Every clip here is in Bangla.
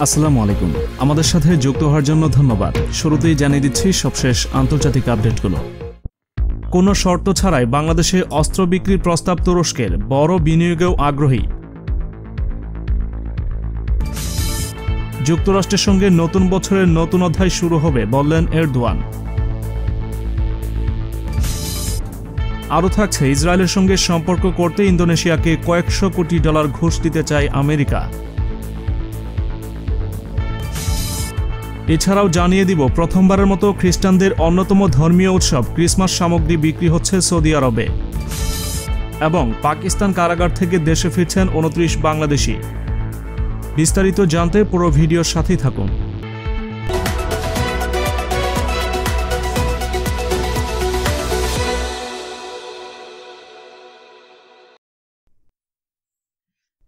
আসসালামু আলাইকুম। আমাদের সাথে যুক্ত হওয়ার জন্য ধন্যবাদ। শুরুতেই জানিয়ে দিচ্ছি সবশেষ আন্তর্জাতিক আপডেটগুলো। কোনো শর্ত ছাড়াই বাংলাদেশে অস্ত্র বিক্রির প্রস্তাব তুরস্কের, বড় বিনিয়োগেও আগ্রহী। যুক্তরাষ্ট্রের সঙ্গে নতুন বছরের নতুন অধ্যায় শুরু হবে বললেন এরদোয়ান। আরও থাকছে, ইসরায়েলের সঙ্গে সম্পর্ক করতে ইন্দোনেশিয়াকে কয়েকশো কোটি ডলার ঘুষ দিতে চায় আমেরিকা। এছাড়াও জানিয়ে দিব, প্রথমবারের মতো খ্রিস্টানদের অন্যতম ধর্মীয় উৎসব ক্রিসমাস সামগ্রী বিক্রি হচ্ছে সৌদি আরবে। এবং পাকিস্তান কারাগার থেকে দেশে ফিরছেন 29 বাংলাদেশি। বিস্তারিত জানতে পুরো ভিডিওর সাথেই থাকুন।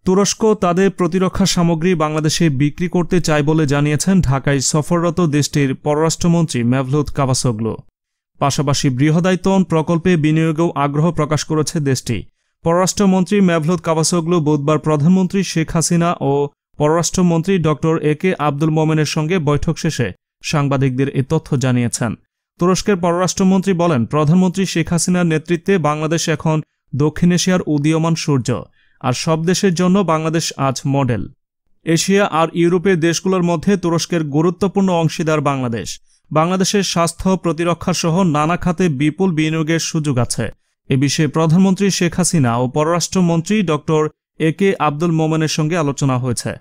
তুরস্ক তাদের প্রতিরক্ষা সামগ্রী বাংলাদেশে বিক্রি করতে চায় বলে জানিয়েছেন ঢাকায় সফররত দেশটির পররাষ্ট্রমন্ত্রী মেভলুত কাভাসোগলু। পাশাপাশি বৃহদায়তন প্রকল্পে বিনিয়োগেও আগ্রহ প্রকাশ করেছে দেশটি। পররাষ্ট্রমন্ত্রী মেভলুত কাভাসোগলু বুধবার প্রধানমন্ত্রী শেখ হাসিনা ও পররাষ্ট্রমন্ত্রী ড.এ.কে আব্দুল মোমেনের সঙ্গে বৈঠক শেষে সাংবাদিকদের এ তথ্য জানিয়েছেন। তুরস্কের পররাষ্ট্রমন্ত্রী বলেন, প্রধানমন্ত্রী শেখ হাসিনার নেতৃত্বে বাংলাদেশ এখন দক্ষিণ এশিয়ার উদীয়মান সূর্য, আর সব দেশের জন্য বাংলাদেশ আজ মডেল। এশিয়া আর ইউরোপের দেশগুলোর মধ্যে তুরস্কের গুরুত্বপূর্ণ অংশীদার বাংলাদেশ। বাংলাদেশের স্বাস্থ্য, প্রতিরক্ষা সহ নানা খাতে বিপুল বিনিয়োগের সুযোগ আছে। এ বিষয়ে প্রধানমন্ত্রী শেখ হাসিনা ও পররাষ্ট্রমন্ত্রী ড.এ.কে আব্দুল মোমেনের সঙ্গে আলোচনা হয়েছে।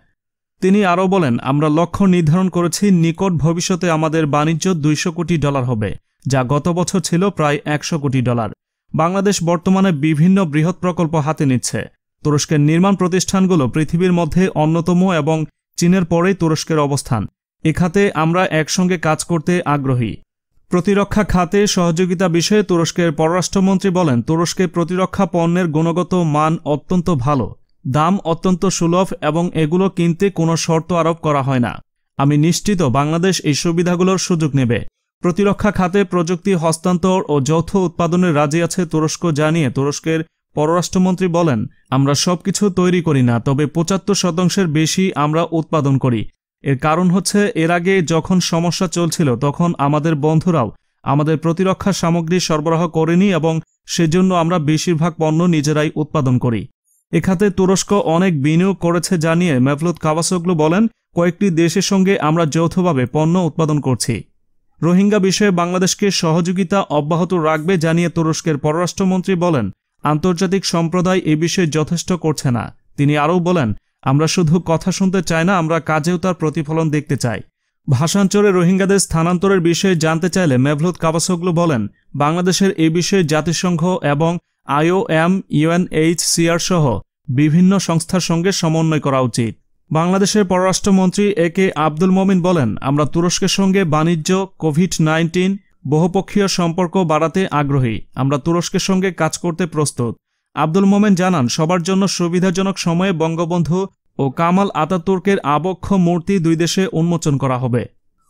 তিনি আরও বলেন, আমরা লক্ষ্য নির্ধারণ করেছি নিকট ভবিষ্যতে আমাদের বাণিজ্য 200 কোটি ডলার হবে, যা গত বছর ছিল প্রায় 100 কোটি ডলার। বাংলাদেশ বর্তমানে বিভিন্ন বৃহৎ প্রকল্প হাতে নিচ্ছে। তুরস্কের নির্মাণ প্রতিষ্ঠানগুলো পৃথিবীর মধ্যে অন্যতম এবং চীনের পরেই তুরস্কের অবস্থান। এ খাতে আমরা একসঙ্গে কাজ করতে আগ্রহী। প্রতিরক্ষা খাতে সহযোগিতা বিষয়ে তুরস্কের পররাষ্ট্রমন্ত্রী বলেন, তুরস্কের প্রতিরক্ষা পণ্যের গুণগত মান অত্যন্ত ভালো, দাম অত্যন্ত সুলভ এবং এগুলো কিনতে কোনো শর্ত আরোপ করা হয় না। আমি নিশ্চিত বাংলাদেশ এই সুবিধাগুলোর সুযোগ নেবে। প্রতিরক্ষা খাতে প্রযুক্তি হস্তান্তর ও যৌথ উৎপাদনের রাজি আছে তুরস্ক জানিয়ে তুরস্কের পররাষ্ট্রমন্ত্রী বলেন, আমরা সবকিছু তৈরি করি না, তবে 75% বেশি আমরা উৎপাদন করি। এর কারণ হচ্ছে, এর আগে যখন সমস্যা চলছিল তখন আমাদের বন্ধুরাও আমাদের প্রতিরক্ষা সামগ্রী সরবরাহ করেনি এবং সেজন্য আমরা বেশিরভাগ পণ্য নিজেরাই উৎপাদন করি। এ খাতে তুরস্ক অনেক বিনিয়োগ করেছে জানিয়ে মেভলুত কাভাসোগলু বলেন, কয়েকটি দেশের সঙ্গে আমরা যৌথভাবে পণ্য উৎপাদন করছি। রোহিঙ্গা বিষয়ে বাংলাদেশকে সহযোগিতা অব্যাহত রাখবে জানিয়ে তুরস্কের পররাষ্ট্রমন্ত্রী বলেন, আন্তর্জাতিক সম্প্রদায় এ বিষয়ে যথেষ্ট করছে না। তিনি আরও বলেন, আমরা শুধু কথা শুনতে চাই না, আমরা কাজেও তার প্রতিফলন দেখতে চাই। ভাষাঞ্চলে রোহিঙ্গাদের স্থানান্তরের বিষয়ে জানতে চাইলে মেভলুত কাভাসোগলু বলেন, বাংলাদেশের এ বিষয়ে জাতিসংঘ এবং IOM, UNHCR সহ বিভিন্ন সংস্থার সঙ্গে সমন্বয় করা উচিত। বাংলাদেশের পররাষ্ট্রমন্ত্রী এ.কে আব্দুল মোমিন বলেন, আমরা তুরস্কের সঙ্গে বাণিজ্য, কোভিড-19, বহুপক্ষীয় সম্পর্ক বাড়াতে আগ্রহী। আমরা তুরস্কের সঙ্গে কাজ করতে প্রস্তুত। আব্দুল মোমেন জানান, সবার জন্য সুবিধাজনক সময়ে বঙ্গবন্ধু ও কামাল আতাতুর্কের আবক্ষ মূর্তি দুই দেশে উন্মোচন করা হবে।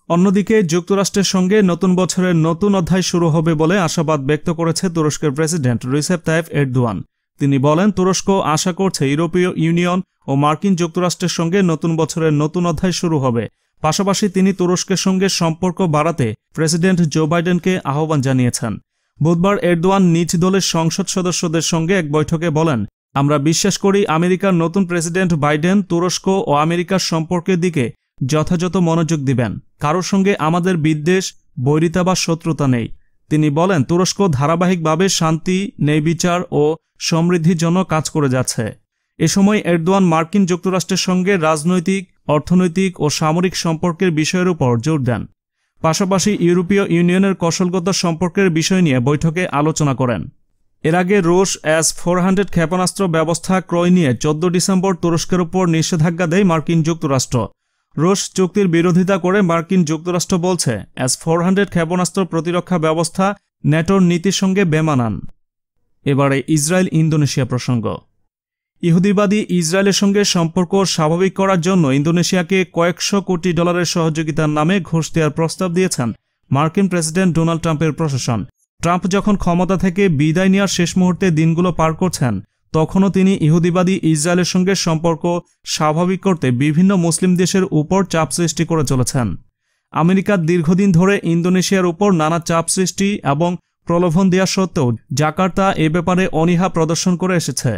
অন্যদিকে যুক্তরাষ্ট্রের সঙ্গে নতুন বছরের নতুন অধ্যায় শুরু হবে বলে আশাবাদ ব্যক্ত করেছে তুরস্কের প্রেসিডেন্ট রিসেপ তাইপ এরদোয়ান। তিনি বলেন, তুরস্ক আশা করছে ইউরোপীয় ইউনিয়ন ও মার্কিন যুক্তরাষ্ট্রের সঙ্গে নতুন বছরের নতুন অধ্যায় শুরু হবে। পাশাপাশি তিনি তুরস্কের সঙ্গে সম্পর্ক বাড়াতে প্রেসিডেন্ট জো বাইডেনকে আহ্বান জানিয়েছেন। বুধবার এরদোয়ান নিজ দলের সংসদ সদস্যদের সঙ্গে এক বৈঠকে বলেন, আমরা বিশ্বাস করি আমেরিকার নতুন প্রেসিডেন্ট বাইডেন তুরস্ক ও আমেরিকার সম্পর্কের দিকে যথাযথ মনোযোগ দিবেন। কারোর সঙ্গে আমাদের বিদ্বেষ, বৈরিতা বা শত্রুতা নেই। তিনি বলেন, তুরস্ক ধারাবাহিকভাবে শান্তি, ন্যায়বিচার ও সমৃদ্ধির জন্য কাজ করে যাচ্ছে। এ সময় এরদোয়ান মার্কিন যুক্তরাষ্ট্রের সঙ্গে রাজনৈতিক, অর্থনৈতিক ও সামরিক সম্পর্কের বিষয়ের উপর জোর দেন। পাশাপাশি ইউরোপীয় ইউনিয়নের কৌশলগত সম্পর্কের বিষয় নিয়ে বৈঠকে আলোচনা করেন। এর আগে রুশ S-400 ক্ষেপণাস্ত্র ব্যবস্থা ক্রয় নিয়ে 14 ডিসেম্বর তুরস্কের উপর নিষেধাজ্ঞা দেয় মার্কিন যুক্তরাষ্ট্র। রুশ চুক্তির বিরোধিতা করে মার্কিন যুক্তরাষ্ট্র বলছে, S-400 ক্ষেপণাস্ত্র প্রতিরক্ষা ব্যবস্থা ন্যাটোর নীতির সঙ্গে বেমানান। এবারে ইসরায়েল ইন্দোনেশিয়া প্রসঙ্গ। ইহুদিবাদী ইসরায়েলের সঙ্গে সম্পর্ক স্বাভাবিক করার জন্য ইন্দোনেশিয়াকে কয়েকশো কোটি ডলারের সহযোগিতার নামে ঘুষ দেওয়ার প্রস্তাব দিয়েছেন মার্কিন প্রেসিডেন্ট ডোনাল্ড ট্রাম্পের প্রশাসন। ট্রাম্প যখন ক্ষমতা থেকে বিদায় নেওয়ার শেষ মুহূর্তে দিনগুলো পার করছেন, তখনও তিনি ইহুদিবাদী ইসরায়েলের সঙ্গে সম্পর্ক স্বাভাবিক করতে বিভিন্ন মুসলিম দেশের উপর চাপ সৃষ্টি করে চলেছেন। আমেরিকার দীর্ঘদিন ধরে ইন্দোনেশিয়ার উপর নানা চাপ সৃষ্টি এবং প্রলোভন দেওয়া সত্ত্বেও জাকার্তা এ ব্যাপারে অনীহা প্রদর্শন করে এসেছে।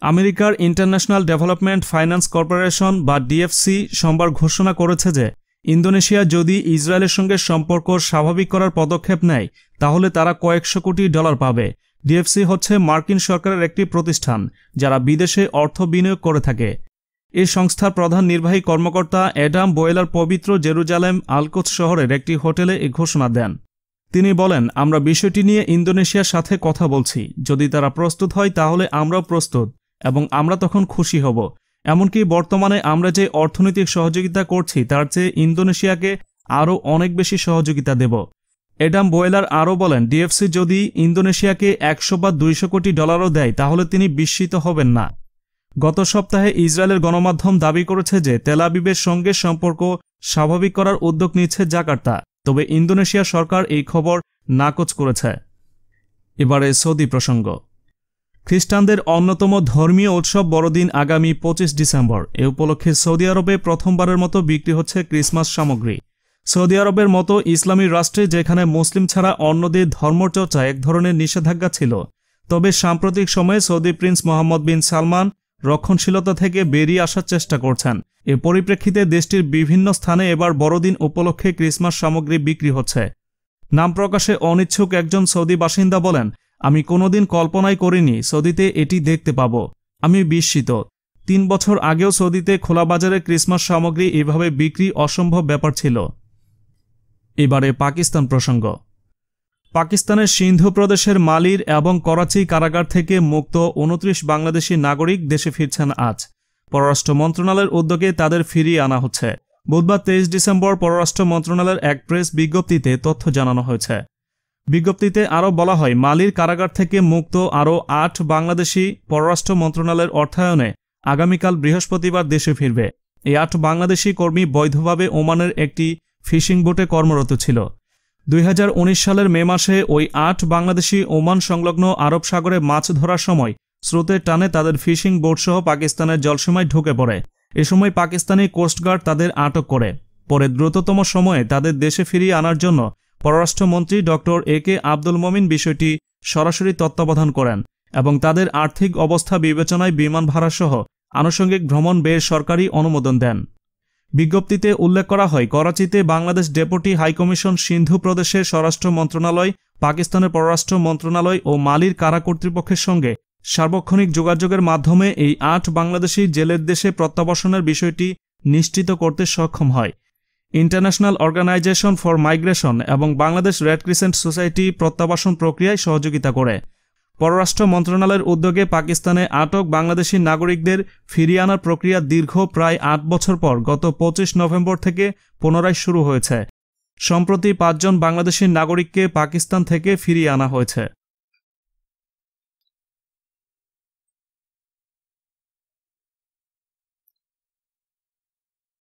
আমেরিকার ইন্টারন্যাশনাল ডেভেলপমেন্ট ফাইন্যান্স কর্পোরেশন বা ডিএফসি সোমবার ঘোষণা করেছে যে ইন্দোনেশিয়া যদি ইসরায়েলের সঙ্গে সম্পর্ক স্বাভাবিক করার পদক্ষেপ নেয় তাহলে তারা কয়েকশো কোটি ডলার পাবে। ডিএফসি হচ্ছে মার্কিন সরকারের একটি প্রতিষ্ঠান যারা বিদেশে অর্থ বিনিয়োগ করে থাকে। এই সংস্থার প্রধান নির্বাহী কর্মকর্তা অ্যাডাম বোয়েলার পবিত্র জেরুজালেম আল-কুদস শহরের একটি হোটেলে এই ঘোষণা দেন। তিনি বলেন, আমরা বিষয়টি নিয়ে ইন্দোনেশিয়ার সাথে কথা বলছি। যদি তারা প্রস্তুত হয় তাহলে আমরাও প্রস্তুত এবং আমরা তখন খুশি হব। এমনকি বর্তমানে আমরা যে অর্থনৈতিক সহযোগিতা করছি তার চেয়ে ইন্দোনেশিয়াকে আরও অনেক বেশি সহযোগিতা দেব। অ্যাডাম বোয়েলার আরও বলেন, ডিএফসি যদি ইন্দোনেশিয়াকে 100 বা 200 কোটি ডলারও দেয় তাহলে তিনি বিস্মিত হবেন না। গত সপ্তাহে ইসরায়েলের গণমাধ্যম দাবি করেছে যে তেল আবিবের সঙ্গে সম্পর্ক স্বাভাবিক করার উদ্যোগ নিচ্ছে জাকার্তা, তবে ইন্দোনেশিয়া সরকার এই খবর নাকচ করেছে। এবারে সৌদি প্রসঙ্গ। খ্রিস্টানদের অন্যতম ধর্মীয় উৎসব বড়দিন আগামী 25 ডিসেম্বর। এ উপলক্ষে সৌদি আরবে প্রথমবারের মতো বিক্রি হচ্ছে ক্রিসমাস সামগ্রী। সৌদি আরবের মতো ইসলামী রাষ্ট্রে যেখানে মুসলিম ছাড়া অন্যদের ধর্মচর্চা এক ধরনের নিষেধাজ্ঞা ছিল, তবে সাম্প্রতিক সময়ে সৌদি প্রিন্স মোহাম্মদ বিন সালমান রক্ষণশীলতা থেকে বেরিয়ে আসার চেষ্টা করছেন। এ পরিপ্রেক্ষিতে দেশটির বিভিন্ন স্থানে এবার বড়দিন উপলক্ষে ক্রিসমাস সামগ্রী বিক্রি হচ্ছে। নাম প্রকাশে অনিচ্ছুক একজন সৌদি বাসিন্দা বলেন, আমি কোনোদিন কল্পনাই করিনি সৌদিতে এটি দেখতে পাব। আমি বিস্মিত। 3 বছর আগেও সৌদিতে খোলা বাজারে ক্রিসমাস সামগ্রী এভাবে বিক্রি অসম্ভব ব্যাপার ছিল। এবারে পাকিস্তান প্রসঙ্গ। পাকিস্তানের সিন্ধু প্রদেশের মালির এবং করাচি কারাগার থেকে মুক্ত 29 বাংলাদেশি নাগরিক দেশে ফিরছেন আজ। পররাষ্ট্র মন্ত্রণালয়ের উদ্যোগে তাদের ফিরিয়ে আনা হচ্ছে। বুধবার 23 ডিসেম্বর পররাষ্ট্র মন্ত্রণালয়ের এক প্রেস বিজ্ঞপ্তিতে তথ্য জানানো হয়েছে। বিজ্ঞপ্তিতে আরও বলা হয়, মালির কারাগার থেকে মুক্ত আরও 8 বাংলাদেশি পররাষ্ট্র মন্ত্রণালয়ের অর্থায়নে আগামীকাল বৃহস্পতিবার দেশে ফিরবে। এই 8 বাংলাদেশি কর্মী বৈধভাবে ওমানের একটি ফিশিং বোটে কর্মরত ছিল। 2019 সালের মে মাসে ওই 8 বাংলাদেশি ওমান সংলগ্ন আরব সাগরে মাছ ধরার সময় স্রোতের টানে তাদের ফিশিং বোটসহ পাকিস্তানের জলসীমায় ঢুকে পড়ে। এ সময় পাকিস্তানি কোস্টগার্ড তাদের আটক করে। পরে দ্রুততম সময়ে তাদের দেশে ফিরিয়ে আনার জন্য পররাষ্ট্রমন্ত্রী ডক্টর একে আব্দুল মমিন বিষয়টি সরাসরি তত্ত্বাবধান করেন এবং তাদের আর্থিক অবস্থা বিবেচনায় বিমান ভাড়াসহ আনুষঙ্গিক ভ্রমণ ব্যয়ের সরকারি অনুমোদন দেন। বিজ্ঞপ্তিতে উল্লেখ করা হয়, করাচিতে বাংলাদেশ ডেপুটি হাইকমিশন, সিন্ধু প্রদেশের স্বরাষ্ট্র মন্ত্রণালয়, পাকিস্তানের পররাষ্ট্র মন্ত্রণালয় ও মালির কারা কর্তৃপক্ষের সঙ্গে সার্বক্ষণিক যোগাযোগের মাধ্যমে এই 8 বাংলাদেশি জেলের দেশে প্রত্যাবাসনের বিষয়টি নিশ্চিত করতে সক্ষম হয়। ইন্টারন্যাশনাল অর্গানাইজেশন ফর মাইগ্রেশন এবং বাংলাদেশ রেড ক্রিসেন্ট সোসাইটি প্রত্যাবাসন প্রক্রিয়ায় সহযোগিতা করে। পররাষ্ট্র মন্ত্রণালয়ের উদ্যোগে পাকিস্তানে আটক বাংলাদেশি নাগরিকদের ফিরিয়ে আনার প্রক্রিয়া দীর্ঘ প্রায় 8 বছর পর গত 25 নভেম্বর থেকে পুনরায় শুরু হয়েছে। সম্প্রতি 5 জন বাংলাদেশি নাগরিককে পাকিস্তান থেকে ফিরিয়ে আনা হয়েছে।